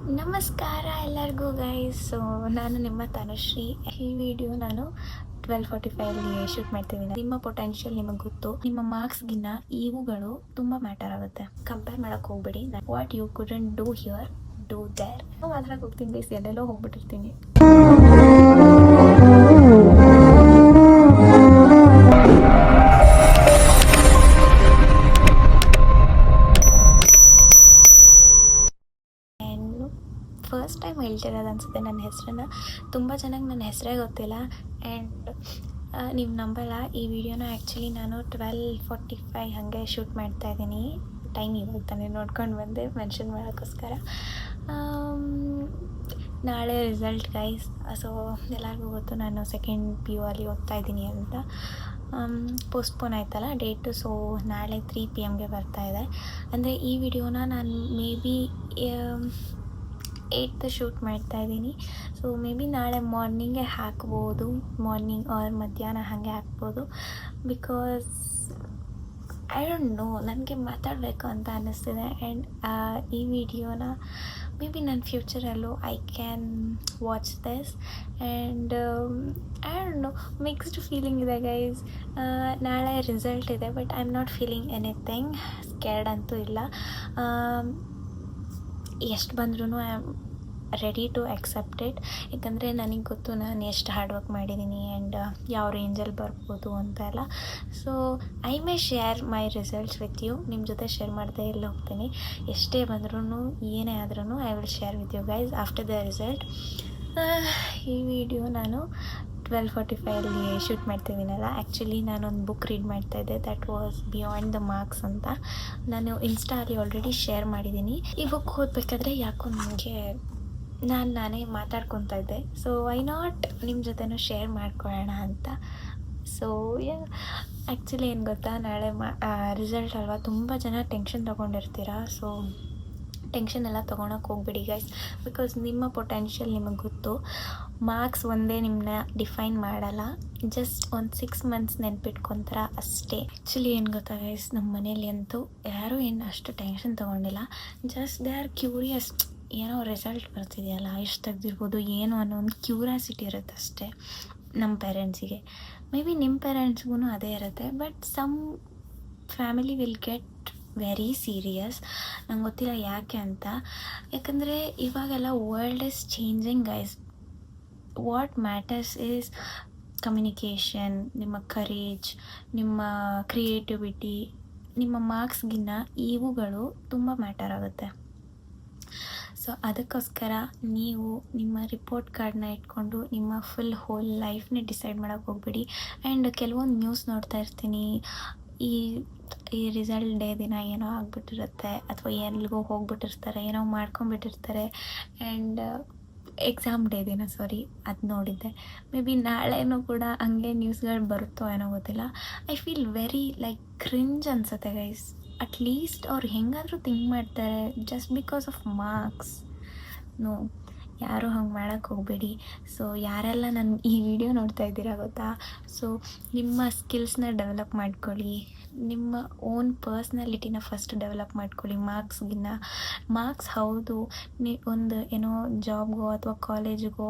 ನಮಸ್ಕಾರ ಎಲ್ಲರಿಗೂ guys. So ನಾನು ನಿಮ್ಮ ತನುಶ್ರೀ. ಈ ವಿಡಿಯೋ ನಾನು 12:45 ಶೂಟ್ ಮಾಡ್ತಿದ್ದೀನಿ. ನಿಮ್ಮ ಪೊಟೆನ್ಷಿಯಲ್ ನಿಮಗೆ ಗೊತ್ತು. ನಿಮ್ಮ ಮಾರ್ಕ್ಸ್ಗಿನ್ನ ಇವುಗಳು ತುಂಬ ಮ್ಯಾಟರ್ ಆಗುತ್ತೆ. ಕಂಪೇರ್ ಮಾಡೋಕ್ಕೆ ಹೋಗ್ಬೇಡಿ. What you couldn't do here, do there. ಅದ್ರಾಗ ಹೋಗ್ತೀನಿ ಗೈಸ್, ಎಲ್ಲೆಲ್ಲೋ ಹೋಗ್ಬಿಟ್ಟಿರ್ತೀನಿ. ಫಸ್ಟ್ ಟೈಮ್ ಹೇಳ್ತಿರೋದು ಅನಿಸುತ್ತೆ ನನ್ನ ಹೆಸರನ್ನು. ತುಂಬ ಜನಕ್ಕೆ ನನ್ನ ಹೆಸರೇ ಗೊತ್ತಿಲ್ಲ. ಆ್ಯಂಡ್ ನೀವು ನಂಬಲ್ಲ, ಈ ವಿಡಿಯೋನ ಆ್ಯಕ್ಚುಲಿ ನಾನು 12:45 ಹಾಗೆ ಶೂಟ್ ಮಾಡ್ತಾಯಿದ್ದೀನಿ. ಟೈಮ್ ಇವಾಗ ತಾನೇ ನೋಡ್ಕೊಂಡು ಬಂದೆ ಮೆನ್ಷನ್ ಮಾಡೋಕ್ಕೋಸ್ಕರ. ನಾಳೆ ರಿಸಲ್ಟ್ ಗೈಸ್. ಸೊ ಎಲ್ಲರಿಗೂ ಗೊತ್ತು ನಾನು ಸೆಕೆಂಡ್ PU ಅಲ್ಲಿ ಓದ್ತಾಯಿದ್ದೀನಿ ಅಂತ. ಪೋಸ್ಟ್ಪೋನ್ ಆಯ್ತಲ್ಲ ಡೇಟು. ಸೊ ನಾಳೆ 3 PM ಬರ್ತಾಯಿದೆ. ಅಂದರೆ ಈ ವಿಡಿಯೋನ ನಾನು ಮೇ ಬಿ 8th ಶೂಟ್ ಮಾಡ್ತಾಯಿದ್ದೀನಿ. ಸೊ ಮೇ ಬಿ ನಾಳೆ ಮಾರ್ನಿಂಗೇ ಹಾಕ್ಬೋದು, ಮಾರ್ನಿಂಗ್ ಆರ್ ಮಧ್ಯಾಹ್ನ ಹಾಗೆ ಹಾಕ್ಬೋದು. ಬಿಕಾಸ್ ಐ ಡೋಂಟ್ ನೋ, ನನಗೆ ಮಾತಾಡಬೇಕು ಅಂತ ಅನ್ನಿಸ್ತಿದೆ. ಆ್ಯಂಡ್ ಈ ವಿಡಿಯೋನ ಮೇ ಬಿ ನನ್ನ ಫ್ಯೂಚರಲ್ಲೂ I can watch this. And I don't know, mixed feeling ಇದೆ ಗೈಸ್. ನಾಳೆ ರಿಸಲ್ಟ್ ಇದೆ, but I am not feeling anything. Scared ಅಂತೂ ಇಲ್ಲ. ಎಷ್ಟು ಬಂದ್ರೂ I am ready to accept it. ಯಾಕಂದರೆ ನನಗೆ ಗೊತ್ತು ನಾನು ಎಷ್ಟು ಹಾರ್ಡ್ ವರ್ಕ್ ಮಾಡಿದ್ದೀನಿ ಆ್ಯಂಡ್ ಯಾವ ರೇಂಜಲ್ಲಿ ಬರ್ಬೋದು ಅಂತ ಎಲ್ಲ. So I may share my results with you. ನಿಮ್ಮ ಜೊತೆ ಶೇರ್ ಮಾಡದೆ ಎಲ್ಲ ಹೋಗ್ತೀನಿ. ಎಷ್ಟೇ ಬಂದ್ರೂ ಏನೇ ಆದ್ರೂ I will share with you guys after the result. ಈ ವಿಡಿಯೋ ನಾನು 12:45 ಶೂಟ್ ಮಾಡ್ತಿದ್ದೀನಲ್ಲ, ಆ್ಯಕ್ಚುಲಿ ನಾನೊಂದು ಬುಕ್ ರೀಡ್ ಮಾಡ್ತಾಯಿದ್ದೆ. That was beyond the marks ಅಂತ. ನಾನು ಇನ್ಸ್ಟಾಲಿ ಆಲ್ರೆಡಿ ಶೇರ್ ಮಾಡಿದ್ದೀನಿ. ಈ ಬುಕ್ ಓದಬೇಕಾದ್ರೆ ಯಾಕೋ ನನಗೆ ನಾನೇ ಮಾತಾಡ್ಕೊತಾ ಇದ್ದೆ. ಸೊ ವೈ ನಾಟ್ ನಿಮ್ಮ ಜೊತೆನೂ ಶೇರ್ ಮಾಡ್ಕೊಳ್ಳೋಣ ಅಂತ. ಸೊ ಆ್ಯಕ್ಚುಲಿ ಏನು ಗೊತ್ತಾ, ನಾಳೆ ರಿಸಲ್ಟ್ ಅಲ್ವಾ, ತುಂಬ ಜನ ಟೆನ್ಷನ್ ತೊಗೊಂಡಿರ್ತೀರ. ಸೊ ಟೆನ್ಷನ್ ಎಲ್ಲ ತೊಗೊಳಕ್ಕೆ ಹೋಗ್ಬಿಡಿ ಗೈಸ್. ಬಿಕಾಸ್ ನಿಮ್ಮ ಪೊಟೆನ್ಷಿಯಲ್ ನಿಮಗೆ ಗೊತ್ತು. ಮಾರ್ಕ್ಸ್ ಒಂದೇ ನಿಮ್ಮನ್ನ ಡಿಫೈನ್ ಮಾಡಲ್ಲ. ಜಸ್ಟ್ ಒಂದು 6 ಮಂತ್ಸ್ ನೆನ್ಪಿಟ್ಕೊತಾರ ಅಷ್ಟೇ. ಆ್ಯಕ್ಚುಲಿ ಏನು ಗೊತ್ತಾ ಗೈಸ್, ನಮ್ಮ ಮನೇಲಿ ಅಂತೂ ಯಾರೂ ಏನು ಅಷ್ಟು ಟೆನ್ಷನ್ ತೊಗೊಂಡಿಲ್ಲ. Just they are curious. ಏನೋ ರಿಸಲ್ಟ್ ಬರ್ತಿದೆಯಲ್ಲ, ಎಷ್ಟು ತೆಗ್ದಿರ್ಬೋದು ಏನು ಅನ್ನೋ ಒಂದು ಕ್ಯೂರಿಯಾಸಿಟಿ ಇರುತ್ತೆ ಅಷ್ಟೇ ನಮ್ಮ ಪೇರೆಂಟ್ಸಿಗೆ. ಮೇ ಬಿ ನಿಮ್ಮ ಪೇರೆಂಟ್ಸ್ಗೂ ಅದೇ ಇರುತ್ತೆ. But some family will get very serious. ನಂಗೆ ಗೊತ್ತಿಲ್ಲ ಯಾಕೆ ಅಂತ. ಯಾಕಂದರೆ ಇವಾಗೆಲ್ಲ world is changing guys. What matters is communication, ನಿಮ್ಮ ಕರೇಜ್, ನಿಮ್ಮ ಕ್ರಿಯೇಟಿವಿಟಿ. ನಿಮ್ಮ ಮಾರ್ಕ್ಸ್ಗಿನ್ನ ಇವುಗಳು ತುಂಬ ಮ್ಯಾಟರ್ ಆಗುತ್ತೆ. ಸೊ ಅದಕ್ಕೋಸ್ಕರ ನೀವು ನಿಮ್ಮ ರಿಪೋರ್ಟ್ ಕಾರ್ಡ್ನ ಇಟ್ಕೊಂಡು ನಿಮ್ಮ ಫುಲ್ ಹೋಲ್ ಲೈಫ್ನೇ ಡಿಸೈಡ್ ಮಾಡೋಕ್ಕೆ ಹೋಗ್ಬಿಡಿ. ಆ್ಯಂಡ್ ಕೆಲವೊಂದು ನ್ಯೂಸ್ ನೋಡ್ತಾ ಇರ್ತೀನಿ, ಈ ರಿಸಲ್ಟ್ ಡೇ ದಿನ ಏನೋ ಆಗಿಬಿಟ್ಟಿರುತ್ತೆ, ಅಥವಾ ಎಲ್ಲಿಗೋ ಹೋಗ್ಬಿಟ್ಟಿರ್ತಾರೆ, ಏನೋ ಮಾಡ್ಕೊಂಬಿಟ್ಟಿರ್ತಾರೆ. ಆ್ಯಂಡ್ ಎಕ್ಸಾಮ್ ಡೇ ದಿನ ಅದು ನೋಡಿದ್ದೆ. ಮೇ ಬಿ ನಾಳೆನೂ ಕೂಡ ಹಂಗೆ ನ್ಯೂಸ್ಗಳು ಬರುತ್ತೋ ಏನೋ ಗೊತ್ತಿಲ್ಲ. I feel very like cringe ಅನಿಸುತ್ತೆ ಗೈಸ್. ಅಟ್ಲೀಸ್ಟ್ ಅವ್ರು ಹೆಂಗಾದರೂ ಥಿಂಕ್ ಮಾಡ್ತಾರೆ just because of marks. No, ಯಾರೂ ಹಂಗೆ ಮಾಡೋಕ್ಕೆ ಹೋಗಬೇಡಿ. ಸೊ ಯಾರೆಲ್ಲ ನನ್ನ ಈ ವಿಡಿಯೋ ನೋಡ್ತಾ ಇದ್ದೀರಾ ಗೊತ್ತಾ, ಸೊ ನಿಮ್ಮ ಸ್ಕಿಲ್ಸ್ನ ಡೆವಲಪ್ ಮಾಡ್ಕೊಳ್ಳಿ. ನಿಮ್ಮ ಓನ್ ಪರ್ಸ್ನಾಲಿಟಿನ ಫಸ್ಟ್ ಡೆವಲಪ್ ಮಾಡ್ಕೊಳ್ಳಿ. ಮಾರ್ಕ್ಸ್ ಹೌದು, ಒಂದು ಏನೋ ಜಾಬ್ಗೋ ಅಥವಾ ಕಾಲೇಜಿಗೋ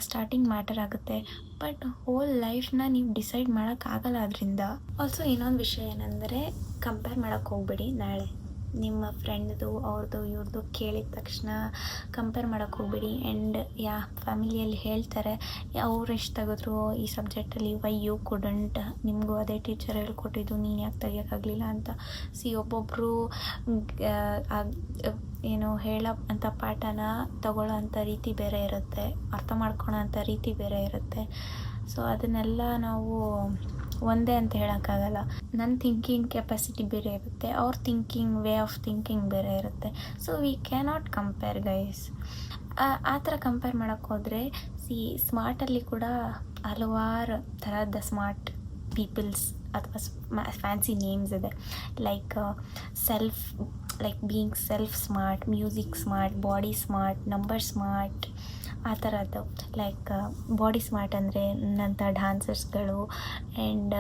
ಸ್ಟಾರ್ಟಿಂಗ್ ಮ್ಯಾಟರ್ ಆಗುತ್ತೆ. ಬಟ್ ಹೋಲ್ ಲೈಫ್ನ ನೀವು ಡಿಸೈಡ್ ಮಾಡೋಕ್ಕಾಗಲ್ಲ ಅದರಿಂದ. ಆಲ್ಸೋ ಇನ್ನೊಂದು ವಿಷಯ ಏನಂದರೆ, ಕಂಪೇರ್ ಮಾಡೋಕ್ಕೆ ಹೋಗ್ಬೇಡಿ. ನಾಳೆ ನಿಮ್ಮ ಫ್ರೆಂಡ್ದು ಅವ್ರದ್ದು ಇವ್ರದ್ದು ಕೇಳಿದ ತಕ್ಷಣ ಕಂಪೇರ್ ಮಾಡೋಕ್ಕೆ ಹೋಗ್ಬೇಡಿ. ಆ್ಯಂಡ್ ಫ್ಯಾಮಿಲಿಯಲ್ಲಿ ಹೇಳ್ತಾರೆ, ಅವ್ರು ಎಷ್ಟು ತೆಗೆದ್ರು ಈ ಸಬ್ಜೆಕ್ಟಲ್ಲಿ, ವೈ ಯು ಕುಡಂಟ್, ನಿಮಗೂ ಅದೇ ಟೀಚರ್ ಹೇಳ್ಕೊಟ್ಟಿದ್ದು, ನೀನು ಯಾಕೆ ತೆಗಿಯೋಕ್ಕಾಗಲಿಲ್ಲ ಅಂತ. ಒಬ್ಬೊಬ್ಬರು ಏನು ಹೇಳೋ ಅಂಥ ಪಾಠನ ತಗೊಳ್ಳೋ ಅಂಥ ರೀತಿ ಬೇರೆ ಇರುತ್ತೆ, ಅರ್ಥ ಮಾಡ್ಕೊಳ್ಳೋ ಅಂಥ ರೀತಿ ಬೇರೆ ಇರುತ್ತೆ. ಸೊ ಅದನ್ನೆಲ್ಲ ನಾವು ಒಂದೇ ಅಂತ ಹೇಳೋಕ್ಕಾಗಲ್ಲ. ನನ್ನ ಥಿಂಕಿಂಗ್ ಕೆಪಾಸಿಟಿ ಬೇರೆ ಇರುತ್ತೆ, ಅವ್ರ ಥಿಂಕಿಂಗ್ ವೇ ಆಫ್ ಥಿಂಕಿಂಗ್ ಬೇರೆ ಇರುತ್ತೆ. So we cannot compare guys. ಆ ಥರ ಕಂಪೇರ್ ಮಾಡೋಕ್ಕೆ ಹೋದರೆ ಸ್ಮಾರ್ಟಲ್ಲಿ ಕೂಡ ಹಲವಾರು ಥರದ ಸ್ಮಾರ್ಟ್ ಪೀಪಲ್ಸ್ ಅಥವಾ ಫ್ಯಾನ್ಸಿ ನೇಮ್ಸ್ ಇದೆ. Like being self smart, music smart, body smart, number smart, ಆ ಥರದ್ದು. ಲೈಕ್ ಬಾಡಿ ಸ್ಮಾರ್ಟ್ ಅಂದರೆ ನನ್ನಂಥ ಡ್ಯಾನ್ಸರ್ಸ್ಗಳು ಆ್ಯಂಡ್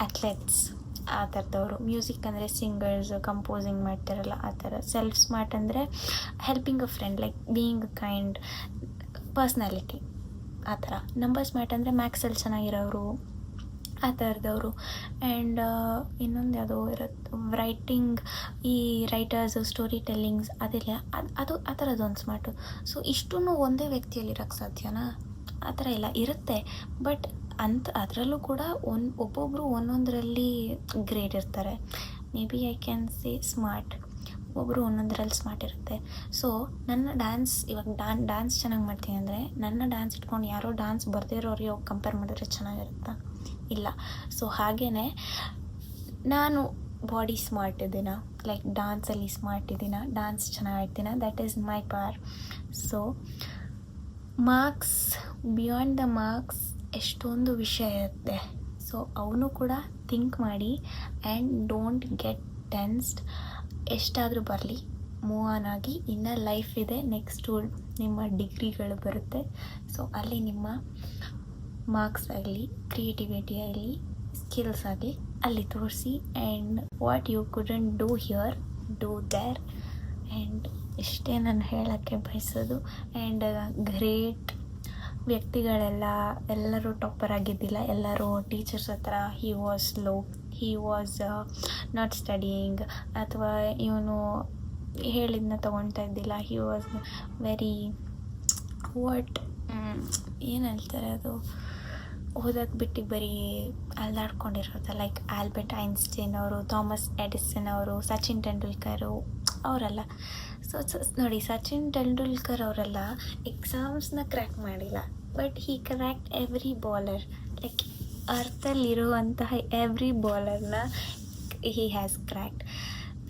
ಅಥ್ಲೆಟ್ಸ್ ಆ ಥರದವರು. ಮ್ಯೂಸಿಕ್ ಅಂದರೆ ಸಿಂಗರ್ಸ್, ಕಂಪೋಸಿಂಗ್ ಮಾಡ್ತಾರಲ್ಲ ಆ ಥರ. ಸೆಲ್ಫ್ ಸ್ಮಾರ್ಟ್ ಅಂದರೆ ಹೆಲ್ಪಿಂಗ್ ಅ friend, like being kind, personality ಆ ಥರ. ನಂಬರ್ ಸ್ಮಾರ್ಟ್ ಅಂದರೆ ಮ್ಯಾಕ್ಸಲ್ಲಿ ಚೆನ್ನಾಗಿರೋರು, ಆ ಥರದವರು. ಆ್ಯಂಡ್ ಇನ್ನೊಂದು ಯಾವುದೋ ಇರುತ್ತೆ, ರೈಟಿಂಗ್, ಈ ರೈಟರ್ಸು, ಸ್ಟೋರಿ ಟೆಲ್ಲಿಂಗ್ಸ್ ಅದೆಲ್ಲ, ಅದು ಆ ಥರದ್ದೊಂದು ಸ್ಮಾರ್ಟು. ಸೊ ಇಷ್ಟೂ ಒಂದೇ ವ್ಯಕ್ತಿಯಲ್ಲಿರೋಕ್ಕೆ ಸಾಧ್ಯನಾ? ಆ ಥರ ಎಲ್ಲ ಇರುತ್ತೆ. ಬಟ್ ಅದರಲ್ಲೂ ಕೂಡ ಒಬ್ಬೊಬ್ಬರು ಒಂದೊಂದರಲ್ಲಿ ಗ್ರೇಟ್ ಇರ್ತಾರೆ. May be I can say smart, ಒಬ್ಬರು ಒಂದೊಂದರಲ್ಲಿ ಸ್ಮಾರ್ಟ್ ಇರುತ್ತೆ. ಸೊ ನನ್ನ ಡ್ಯಾನ್ಸ್, ಇವಾಗ ಡ್ಯಾನ್ಸ್ ಚೆನ್ನಾಗಿ ಮಾಡ್ತೀನಿ ಅಂದರೆ ನನ್ನ ಡ್ಯಾನ್ಸ್ ಇಟ್ಕೊಂಡು ಯಾರೋ ಡ್ಯಾನ್ಸ್ ಬರ್ದೇ ಇರೋರಿಗೆ ಹೋಗಿ ಕಂಪೇರ್ ಮಾಡಿದ್ರೆ ಚೆನ್ನಾಗಿರುತ್ತಾ? ಇಲ್ಲ. ಸೊ ಹಾಗೇ ನಾನು ಬಾಡಿ ಸ್ಮಾರ್ಟ್ ಇದ್ದೀನ, ಲೈಕ್ ಡ್ಯಾನ್ಸಲ್ಲಿ ಸ್ಮಾರ್ಟ್ ಇದ್ದೀನ, ಡ್ಯಾನ್ಸ್ ಚೆನ್ನಾಗಿ ಆಡ್ತೀನ, that is my power. So marks, beyond the marks ಎಷ್ಟೊಂದು ವಿಷಯ ಇರುತ್ತೆ. ಸೊ ಅವನು ಕೂಡ ಥಿಂಕ್ ಮಾಡಿ ಆ್ಯಂಡ್ ಡೋಂಟ್ ಗೆಟ್ ಟೆನ್ಸ್ಡ್. ಎಷ್ಟಾದರೂ ಬರಲಿ, ಮೂವ್ ಆನ್ ಆಗಿ. ಇನ್ನು ಲೈಫ್ ಇದೆ, ನೆಕ್ಸ್ಟು ನಿಮ್ಮ ಡಿಗ್ರಿಗಳು ಬರುತ್ತೆ. ಸೊ ಅಲ್ಲಿ ನಿಮ್ಮ ಮಾರ್ಕ್ಸ್ ಆಗಲಿ, ಕ್ರಿಯೇಟಿವಿಟಿ ಆಗಲಿ, ಸ್ಕಿಲ್ಸ್ ಆಗಲಿ ಅಲ್ಲಿ ತೋರಿಸಿ. And what you couldn't do here, do there. And ಇಷ್ಟೇ ನಾನು ಹೇಳೋಕ್ಕೆ ಬಯಸೋದು. ಆ್ಯಂಡ್ ಗ್ರೇಟ್ ಎಲ್ಲರೂ ಟಾಪರ್ ಆಗಿದ್ದಿಲ್ಲ. ಎಲ್ಲರೂ ಟೀಚರ್ಸ್ ಹತ್ರ he was low, he was not studying, ಅಥವಾ ಇವನು ಹೇಳಿದ್ನ ತೊಗೊಳ್ತಾ ಇದ್ದಿಲ್ಲ, ಹಿ ವಾಸ್ ವೆರಿ ಏನು ಹೇಳ್ತಾರೆ ಅದು, ಓದೋಕ್ಕೆ ಬಿಟ್ಟು ಬರೀ ಅಲ್ಲಾಡ್ಕೊಂಡಿರೋದು. ಲೈಕ್ ಆಲ್ಬರ್ಟ್ ಐನ್ಸ್ಟೈನ್ ಅವರು, ಥಾಮಸ್ ಎಡಿಸನ್ ಅವರು, ಸಚಿನ್ ತೆಂಡೂಲ್ಕರು ಅವರೆಲ್ಲ. ಸೊ ನೋಡಿ, ಸಚಿನ್ ತೆಂಡೂಲ್ಕರ್ ಅವರೆಲ್ಲ ಎಕ್ಸಾಮ್ಸ್ನ ಕ್ರ್ಯಾಕ್ ಮಾಡಿಲ್ಲ, but he cracked every bowler. Like ಅರ್ಥಲ್ಲಿರುವಂತಹ ಎವ್ರಿ ಬಾಲರ್ನ ಹಿ ಹ್ಯಾಸ್ ಕ್ರ್ಯಾಕ್ಟ್.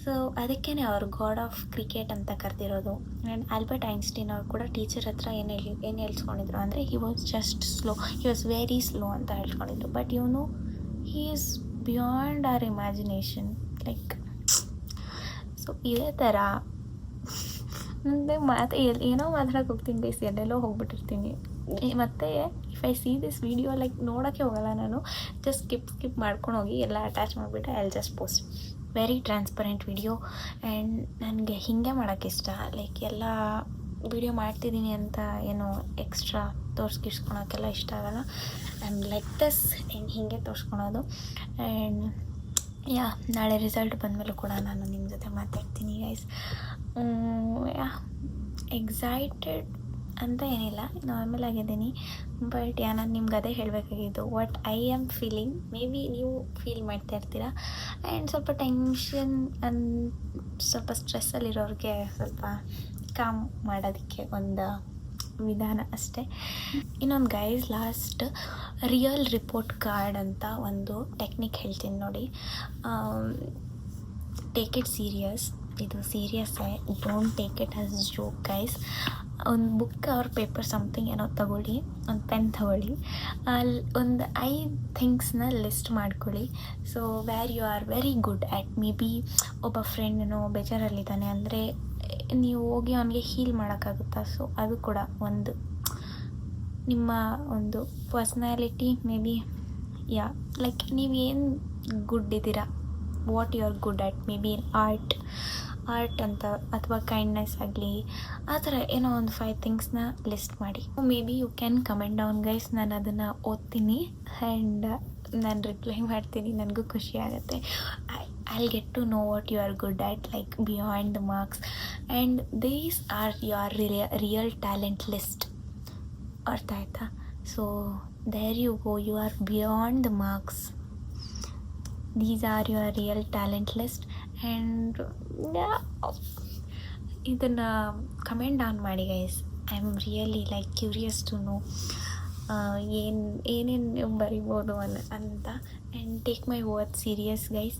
ಸೊ ಅದಕ್ಕೇ ಅವರು ಗಾಡ್ ಆಫ್ ಕ್ರಿಕೆಟ್ ಅಂತ ಕರೆದಿರೋದು. ಆ್ಯಂಡ್ ಆಲ್ಬರ್ಟ್ ಐನ್ಸ್ಟೈನ್ ಅವರು ಕೂಡ ಟೀಚರ್ ಹತ್ರ ಏನು ಹೇಳ್ಸ್ಕೊಂಡಿದ್ರು ಅಂದರೆ he was just slow, he was very slow ಅಂತ ಹೇಳ್ಕೊಂಡಿದ್ರು. ಬಟ್ ಇವನು he is beyond our imagination. Like so ಇದೇ ಥರ ನಂದು ಏನೋ ಮಾತಾಡೋಕೆ ಹೋಗ್ತೀನಿ ಗೈಸ್, ಎಲ್ಲೆಲ್ಲೋ ಹೋಗ್ಬಿಟ್ಟಿರ್ತೀನಿ. ಮತ್ತು if I see this video, like ನೋಡೋಕ್ಕೆ ಹೋಗಲ್ಲ ನಾನು, ಜಸ್ಟ್ ಸ್ಕಿಪ್ ಮಾಡ್ಕೊಂಡು ಹೋಗಿ ಎಲ್ಲ ಅಟ್ಯಾಚ್ ಮಾಡಿಬಿಟ್ಟು I will just post. Very transparent video. And ನನಗೆ ಹೀಗೆ ಮಾಡೋಕ್ಕೆ ಇಷ್ಟ. ಲೈಕ್ ಎಲ್ಲ ವಿಡಿಯೋ ಮಾಡ್ತಿದ್ದೀನಿ ಅಂತ ಏನು ಎಕ್ಸ್ಟ್ರಾ ತೋರಿಸ್ಕೊಳೋಕ್ಕೆಲ್ಲ ಇಷ್ಟ ಆಗಲ್ಲ. ಆ್ಯಂಡ್ ಲೈಕ್ ದಿಸ್, ಹೀಗೆ ತೋರಿಸ್ಕೊಳೋದು. ಆ್ಯಂಡ್ ನಾಳೆ ರಿಸಲ್ಟ್ ಬಂದಮೇಲೂ ಕೂಡ ನಾನು ನಿಮ್ಮ ಜೊತೆ ಮಾತಾಡ್ತೀನಿ ಗೈಸ್. ಎಕ್ಸೈಟೆಡ್ ಅಂತ ಏನಿಲ್ಲ, ನಾರ್ಮಲ್ ಆಗಿದ್ದೀನಿ. ಬಟ್ ನಾನು ನಿಮ್ಗೆ ಅದೇ ಹೇಳಬೇಕಾಗಿದ್ದು, what I am feeling. Maybe ನೀವು ಫೀಲ್ ಮಾಡ್ತಾ ಇರ್ತೀರ. ಆ್ಯಂಡ್ ಸ್ವಲ್ಪ ಟೆನ್ಷನ್ ಸ್ವಲ್ಪ ಸ್ಟ್ರೆಸ್ಸಲ್ಲಿರೋರಿಗೆ ಸ್ವಲ್ಪ ಕಾಮ್ ಮಾಡೋದಕ್ಕೆ ಒಂದು ವಿಧಾನ ಅಷ್ಟೇ. ಇನ್ನೊಂದು guys, last real report card ಅಂತ ಒಂದು ಟೆಕ್ನಿಕ್ ಹೇಳ್ತೀನಿ ನೋಡಿ. Take it serious. ಇದು ಸೀರಿಯಸ್ಸೇ, don't take it as joke guys. ಒಂದು ಬುಕ್ ಆರ್ ಪೇಪರ್ ಸಮಥಿಂಗ್ ಏನೋ ತಗೊಳ್ಳಿ, ಒಂದು ಪೆನ್ ತಗೊಳ್ಳಿ, ಅಲ್ಲಿ ಒಂದು 5 ಥಿಂಗ್ಸ್ನ ಲಿಸ್ಟ್ ಮಾಡ್ಕೊಳ್ಳಿ. So where you are very good at. Maybe ಒಬ್ಬ ಫ್ರೆಂಡನೋ ಬೇಜಾರಲ್ಲಿದ್ದಾನೆ ಅಂದರೆ ನೀವು ಹೋಗಿ ಅವನಿಗೆ ಹೀಲ್ ಮಾಡೋಕ್ಕಾಗುತ್ತಾ? ಸೊ ಅದು ಕೂಡ ಒಂದು ನಿಮ್ಮ ಒಂದು ಪರ್ಸ್ನಾಲಿಟಿ. ಮೇ ಬಿ ಲೈಕ್ ನೀವೇನು ಗುಡ್ ಇದ್ದೀರಾ, what you are good at. Maybe art ಅಂತ, ಅಥವಾ ಕೈಂಡ್ನೆಸ್ ಆಗಲಿ, ಆ ಥರ ಏನೋ ಒಂದು 5 ಥಿಂಗ್ಸ್ನ ಲಿಸ್ಟ್ ಮಾಡಿ. Maybe you can comment down guys, ನಾನು ಅದನ್ನು ಓದ್ತೀನಿ ಆ್ಯಂಡ್ ನಾನು ರಿಪ್ಲೈ ಮಾಡ್ತೀನಿ. ನನಗೂ ಖುಷಿ ಆಗುತ್ತೆ. I'll get to know what you are good at, like beyond the marks, and these are your real talent list. ಅರ್ಥ ಆಯ್ತಾ? So there you go, you are beyond the marks. These are your real talent list. And ಇದನ್ನು comment down ಮಾಡಿ guys. I am really like curious to know ಏನೇನು ಬರಿಬೋದು ಅಂತ. And take my word serious guys.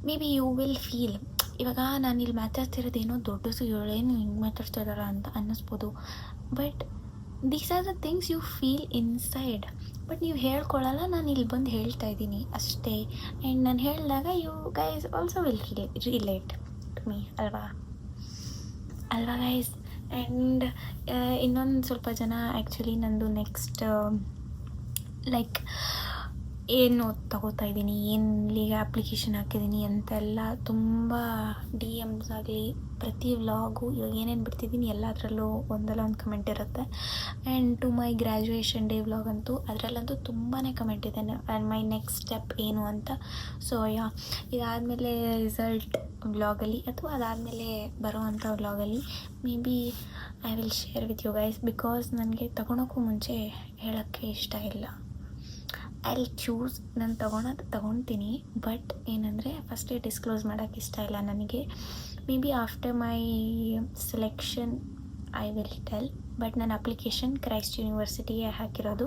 Maybe you will feel, ಇವಾಗ ನಾನು ಇಲ್ಲಿ ಮಾತಾಡ್ತಿರೋದು ಏನೋ ದೊಡ್ಡದು, ಏನು ಹಿಂಗೆ ಮಾತಾಡ್ತಾ ಇದ್ದಾರ ಅಂತ ಅನ್ನಿಸ್ಬೋದು. But these are the things you feel inside. But ನೀವು ಹೇಳ್ಕೊಳ್ಳಲ್ಲ, ನಾನು ಇಲ್ಲಿ ಬಂದು ಹೇಳ್ತಾ ಇದ್ದೀನಿ ಅಷ್ಟೇ. ಆ್ಯಂಡ್ ನಾನು ಹೇಳಿದಾಗ you guys also will relate to me, ಅಲ್ವಾ ಗೈಸ್? ಆ್ಯಂಡ್ ಇನ್ನೊಂದು ಸ್ವಲ್ಪ ಜನ ಆ್ಯಕ್ಚುಲಿ ನಂದು ನೆಕ್ಸ್ಟ್ ಲೈಕ್ ಏನು ತಗೋತಾ ಇದ್ದೀನಿ, ಎಲ್ಲಿಗೆ ಅಪ್ಲಿಕೇಶನ್ ಹಾಕಿದ್ದೀನಿ ಅಂತೆಲ್ಲ ತುಂಬ ಡಿ ಎಮ್ಸ್ ಆಗಲಿ ಪ್ರತಿ ವ್ಲಾಗು ಇವಾಗ ಏನೇನು ಬಿಡ್ತಿದ್ದೀನಿ ಎಲ್ಲದರಲ್ಲೂ ಒಂದಲ್ಲ ಒಂದು ಕಮೆಂಟ್ ಇರುತ್ತೆ. And to my graduation day vlog ಅಂತೂ ಅದರಲ್ಲಂತೂ ತುಂಬಾ ಕಮೆಂಟ್ ಇದೆ ಆ್ಯಂಡ್ ಮೈ ನೆಕ್ಸ್ಟ್ ಸ್ಟೆಪ್ ಏನು ಅಂತ. ಸೊ ಇದಾದಮೇಲೆ ರಿಸಲ್ಟ್ ವ್ಲಾಗಲ್ಲಿ ಅಥವಾ ಅದಾದಮೇಲೆ ಬರೋವಂಥ ವ್ಲಾಗಲ್ಲಿ maybe I will share with you guys. Because ನನಗೆ ತೊಗೊಳೋಕ್ಕೂ ಮುಂಚೆ ಹೇಳೋಕ್ಕೆ ಇಷ್ಟ ಇಲ್ಲ. ಐ ಚೂಸ್ ನಾನು ತೊಗೊಳ್ತೀನಿ, ಬಟ್ ಏನಂದರೆ ಫಸ್ಟೇ ಡಿಸ್ಕ್ಲೋಸ್ ಮಾಡೋಕ್ಕೆ ಇಷ್ಟ ಇಲ್ಲ ನನಗೆ. Maybe after my selection I will tell. But ನನ್ನ ಅಪ್ಲಿಕೇಶನ್ ಕ್ರೈಸ್ಟ್ ಯೂನಿವರ್ಸಿಟಿಗೆ ಹಾಕಿರೋದು.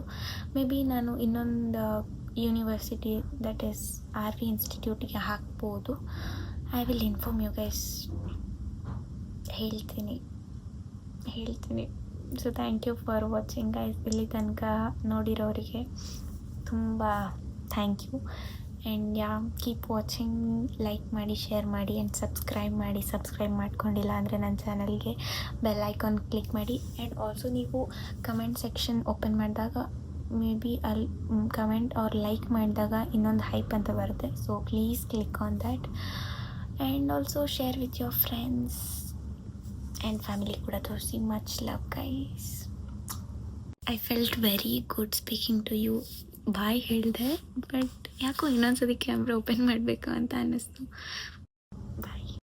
ಮೇ ಬಿ ನಾನು ಇನ್ನೊಂದು ಯೂನಿವರ್ಸಿಟಿ ದಟ್ ಈಸ್ RV ಇನ್ಸ್ಟಿಟ್ಯೂಟಿಗೆ ಹಾಕ್ಬೋದು. I will inform you guys. ಹೇಳ್ತೀನಿ. So thank you for watching guys. ಇಲ್ಲಿ ತನಕ ನೋಡಿರೋರಿಗೆ ತುಂಬ thank you. And keep watching. Like ಮಾಡಿ, ಶೇರ್ ಮಾಡಿ ಆ್ಯಂಡ್ ಸಬ್ಸ್ಕ್ರೈಬ್ ಮಾಡ್ಕೊಂಡಿಲ್ಲ ಅಂದರೆ ನನ್ನ ಚಾನಲ್ಗೆ ಬೆಲ್ ಐಕಾನ್ ಕ್ಲಿಕ್ ಮಾಡಿ. ಆ್ಯಂಡ್ ಆಲ್ಸೋ ನೀವು ಕಮೆಂಟ್ ಸೆಕ್ಷನ್ ಓಪನ್ ಮಾಡಿದಾಗ ಮೇ ಬಿ ಅಲ್ಲಿ ಕಮೆಂಟ್ ಆರ್ ಲೈಕ್ ಮಾಡಿದಾಗ ಇನ್ನೊಂದು ಹೈಪ್ ಅಂತ ಬರುತ್ತೆ. So please click on that. And also share with your friends and family ಕೂಡ ತೋರಿಸಿ. Much love guys. I felt very good speaking to you. Bye ಹೇಳಿದೆ, but ಯಾಕೋ ಇನ್ನೊಂದ್ಸತಿ ಕ್ಯಾಮ್ರಾ ಓಪನ್ ಮಾಡಬೇಕು ಅಂತ ಅನ್ನಿಸ್ತು.